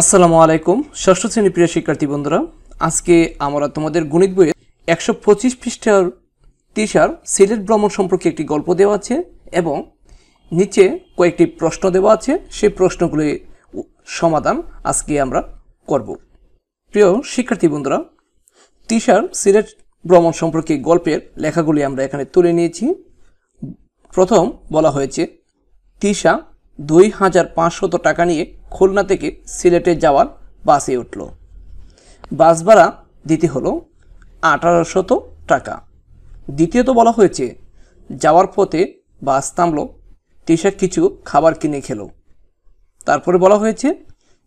আসসালামু আলাইকুম ষষ্ঠ শ্রেণীর প্রিয় শিক্ষার্থী বন্ধুরা, আজকে আমরা তোমাদের গণিত বইয়ে 125 পৃষ্ঠার তিশার সিলেট ভ্রমণ সম্পর্কে একটি গল্প দেওয়া আছে এবং নিচে কয়েকটি প্রশ্ন দেওয়া আছে। সেই প্রশ্নগুলির সমাধান আজকে আমরা করব। প্রিয় শিক্ষার্থী বন্ধুরা, তিশার সিলেট ভ্রমণ সম্পর্কে গল্পের লেখাগুলি আমরা এখানে তুলে নিয়েছি। প্রথম বলা হয়েছে, তিশা 2500 টাকা নিয়ে খুলনা থেকে সিলেটে যাওয়ার বাসে উঠল। বাস ভাড়া দিতে হলো 1800 টাকা। দ্বিতীয়ত বলা হয়েছে, যাওয়ার পথে বাস থামল, তিশা কিছু খাবার কিনে খেলো। তারপরে বলা হয়েছে,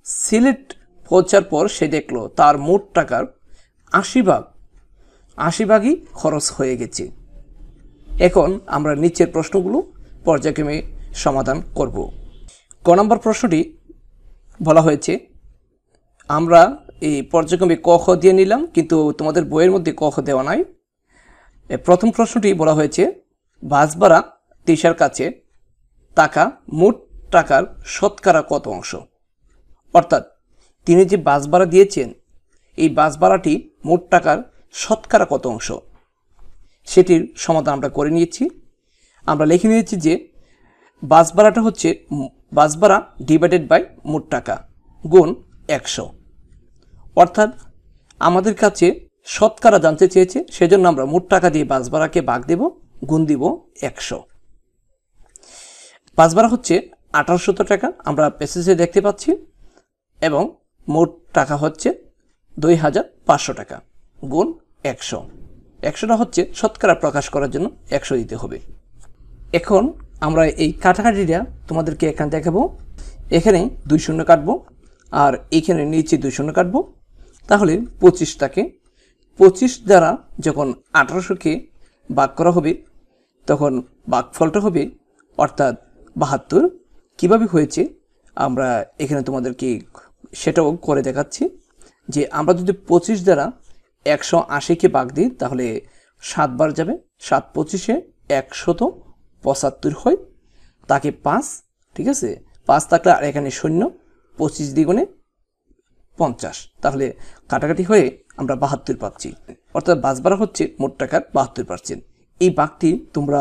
সিলেট পৌঁছার পর সে দেখল তার মোট টাকার 80 ভাগই খরচ হয়ে গেছে। এখন আমরা নিচের প্রশ্নগুলো পর্যায়ক্রমে সমাধান করব। ক নম্বর প্রশ্নটি বলা হয়েছে, আমরা এই পর্যায়ক্রমে ক খ দিয়ে নিলাম, কিন্তু তোমাদের বইয়ের মধ্যে ক খ দেওয়া নাই। প্রথম প্রশ্নটি বলা হয়েছে, বাস ভাড়া তিশার কাছে টাকা মোট টাকার শতকরা কত অংশ? অর্থাৎ তিনি যে বাস ভাড়া দিয়েছেন, এই বাস ভাড়াটি মোট টাকার শতকরা কত অংশ, সেটির সমাধান আমরা করে নিয়েছি। আমরা লিখে নিয়েছি যে বাস ভাড়াটা হচ্ছে বাস ভাড়া ডিভাইডেড বাই মোট টাকা গুণ 100। অর্থাৎ আমাদের কাছে শতকরা জানতে চেয়েছে, সেজন্য আমরা মোট টাকা দিয়ে বাস ভাড়াকে ভাগ দেব, গুণ দিব 100। বাস ভাড়া হচ্ছে 1800 টাকা, আমরা পেসেজে দেখতে পাচ্ছি, এবং মোট টাকা হচ্ছে 2500 টাকা গুণ 100। 100টা হচ্ছে শতকরা প্রকাশ করার জন্য 100 দিতে হবে। এখন আমরা এই কাটাকাটিটা তোমাদেরকে এখানে দেখাবো। এখানে 2 শূন্য কাটবো আর এখানে নিচে 2 শূন্য কাটবো, তাহলে 25 থাকে। 25 দ্বারা যখন 1800কে ভাগ করা হবে তখন ভাগফলটা হবে অর্থাৎ 72। কীভাবে হয়েছে আমরা এখানে তোমাদেরকে সেটাও করে দেখাচ্ছি, যে আমরা যদি 25 দ্বারা 180কে ভাগ দিই তাহলে 7 বার যাবে, 7 25-এ 175 হয়, তাকে 5, ঠিক আছে, 5 থাকলে আর এখানে শূন্য, 25 দ্বিগুণে 50, তাহলে কাটাকাটি হয়ে আমরা 72 পাচ্ছি। অর্থাৎ বাস ভাড়া হচ্ছে মোট টাকার 72%। এই ভাগটি তোমরা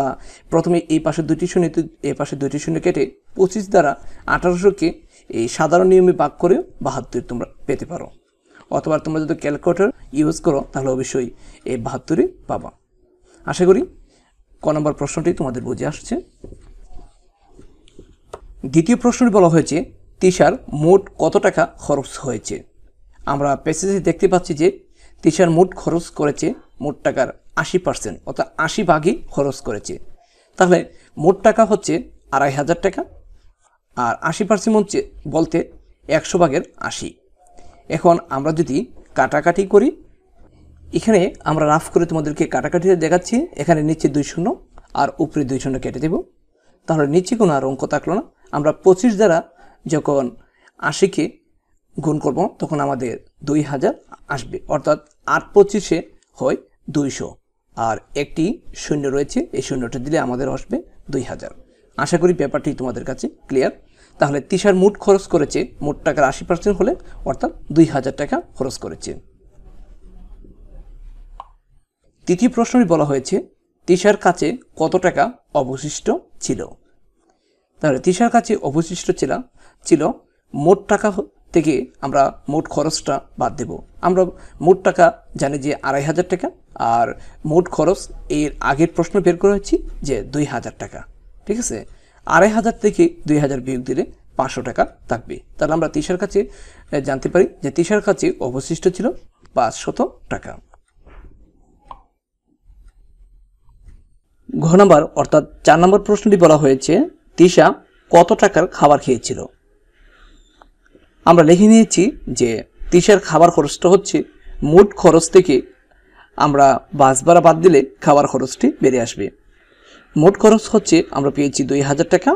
প্রথমে এই পাশে 2টি শূন্য, এই পাশে 2টি শূন্য কেটে 25 দ্বারা 1800কে এই সাধারণ নিয়মে ভাগ করে 72 তোমরা পেতে পারো, অথবা তোমরা যদি ক্যালকুলেটর ইউজ করো তাহলে অবশ্যই এই 72ই পাবা। আশা করি ক নম্বর প্রশ্নটি তোমাদের বুঝে আসছে। দ্বিতীয় প্রশ্নটি বলা হয়েছে, তিশার মোট কত টাকা খরচ হয়েছে? আমরা প্যাসেজে দেখতে পাচ্ছি যে তিশার মোট খরচ করেছে মোট টাকার 80%, অর্থাৎ 80 ভাগই খরচ করেছে। তাহলে মোট টাকা হচ্ছে 2500 টাকা, আর 80% হচ্ছে বলতে 100 ভাগের 80। এখন আমরা যদি কাটাকাটি করি, এখানে আমরা রাফ করে তোমাদেরকে কাটাকাটিতে দেখাচ্ছি। এখানে নিচে 2 শূন্য আর উপরে 2 শূন্য কেটে দেব, তাহলে নিচে কোনো আর অঙ্ক থাকলো না। আমরা 25 দ্বারা যখন 80কে গুণ করব তখন আমাদের 2000 আসবে, অর্থাৎ 8 25-এ হয় 200, আর একটি শূন্য রয়েছে, এই শূন্যটা দিলে আমাদের আসবে 2000। আশা করি ব্যাপারটি তোমাদের কাছে ক্লিয়ার। তাহলে তিশার মোট খরচ করেছে মোট টাকার 80% হলে অর্থাৎ 2000 টাকা খরচ করেছে। তৃতীয় প্রশ্নটি বলা হয়েছে, তিশার কাছে কত টাকা অবশিষ্ট ছিল? তাহলে তিশার কাছে অবশিষ্ট ছিল মোট টাকা থেকে আমরা মোট খরচটা বাদ দেব। আমরা মোট টাকা জানি যে 2500 টাকা, আর মোট খরচ এর আগের প্রশ্ন বের করে হচ্ছে যে 2000 টাকা, ঠিক আছে। 2500 থেকে 2000 বিয়োগ দিলে 500 টাকা থাকবে। তাহলে আমরা তিশার কাছে জানতে পারি যে তিশার কাছে অবশিষ্ট ছিল 500 টাকা। ঘ নম্বর অর্থাৎ 4 নম্বর প্রশ্নটি বলা হয়েছে, তিশা কত টাকার খাবার খেয়েছিল? আমরা লিখে নিয়েছি যে তিশার খাবার খরচটা হচ্ছে মোট খরচ থেকে আমরা বাস ভাড়া বাদ দিলে খাবার খরচটি বেরিয়ে আসবে। মোট খরচ হচ্ছে আমরা পেয়েছি 2000 টাকা,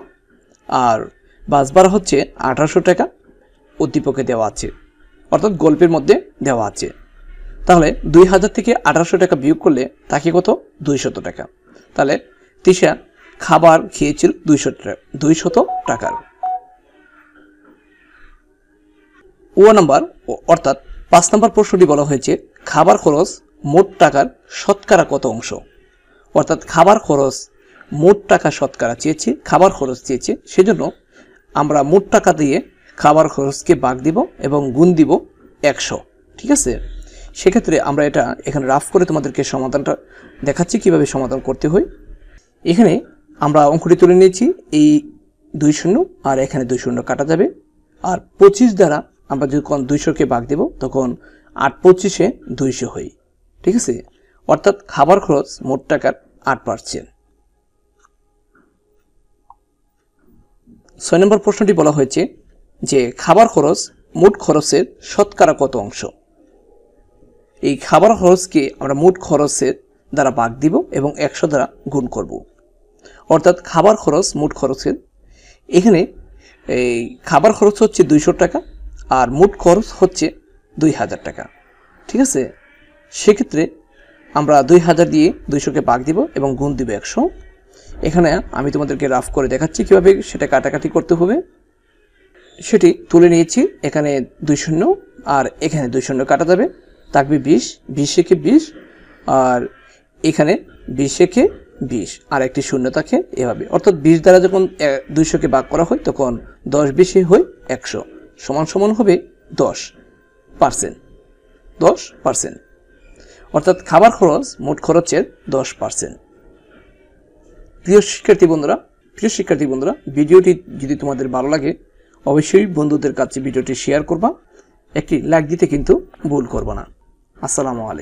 আর বাস ভাড়া হচ্ছে 1800 টাকা উদ্দীপকে দেওয়া আছে, অর্থাৎ গল্পের মধ্যে দেওয়া আছে। তাহলে 2000 থেকে 1800 টাকা বিয়োগ করলে তাকে কত? 200 টাকা। তাহলে তিশা খাবার খেয়েছিল 200 টাকার। নাম্বার অর্থাৎ 5 নম্বর প্রশ্নটি বলা হয়েছে খাবার খরচ মোট টাকার শতকরা কত অংশ। অর্থাৎ খাবার খরচ মোট টাকা শতকরা চেয়েছে, খাবার খরচ চেয়েছে, সেজন্য আমরা মোট টাকা দিয়ে খাবার খরচকে ভাগ দিব এবং গুণ দিব 100। ঠিক আছে, সেক্ষেত্রে আমরা এটা এখানে রাফ করে তোমাদেরকে সমাধানটা দেখাচ্ছি কিভাবে সমাধান করতে হয়। এখানে আমরা অঙ্কটি তুলে নিয়েছি, এই 2 শূন্য আর এখানে 2 শূন্য কাটা যাবে, আর 25 দ্বারা আমরা যখন 200কে ভাগ দেব তখন 8 25-এ 200 হয়। ঠিক আছে, অর্থাৎ খাবার খরচ মোট টাকার 8%। 6 নম্বর প্রশ্নটি বলা হয়েছে যে খাবার খরচ মোট খরচের শতকরা কত অংশ। এই খাবার খরচকে আমরা মোট খরচের দ্বারা ভাগ দিব এবং 100 দ্বারা গুণ করব। অর্থাৎ খাবার খরচ মোট খরচের, এখানে এই খাবার খরচ হচ্ছে 200 টাকা আর মোট খরচ হচ্ছে 2000 টাকা। ঠিক আছে, সেক্ষেত্রে আমরা 2000 দিয়ে 200কে ভাগ দিব এবং গুণ দিব 100। এখানে আমি তোমাদেরকে রাফ করে দেখাচ্ছি কিভাবে সেটা কাটাকাটি করতে হবে। সেটি তুলে নিয়েছি, এখানে 2 শূন্য আর এখানে 2 শূন্য কাটা যাবে, থাকবে 20, 20 একে 20, আর এখানে 20 একে 20 আর একটি শূন্য থাকে এভাবে। অর্থাৎ 20 দ্বারা যখন 200কে ভাগ করা হয় তখন 10 20 হয় 100, সমান সমান হবে 10%। 10%, অর্থাৎ খাবার খরচ মোট খরচের 10%। প্রিয় শিক্ষার্থী বন্ধুরা, ভিডিওটি যদি তোমাদের ভালো লাগে অবশ্যই বন্ধুদের কাছে ভিডিওটি শেয়ার করবা, একটি লাইক দিতে কিন্তু ভুল করবা না। আসসালামু আলাইকুম।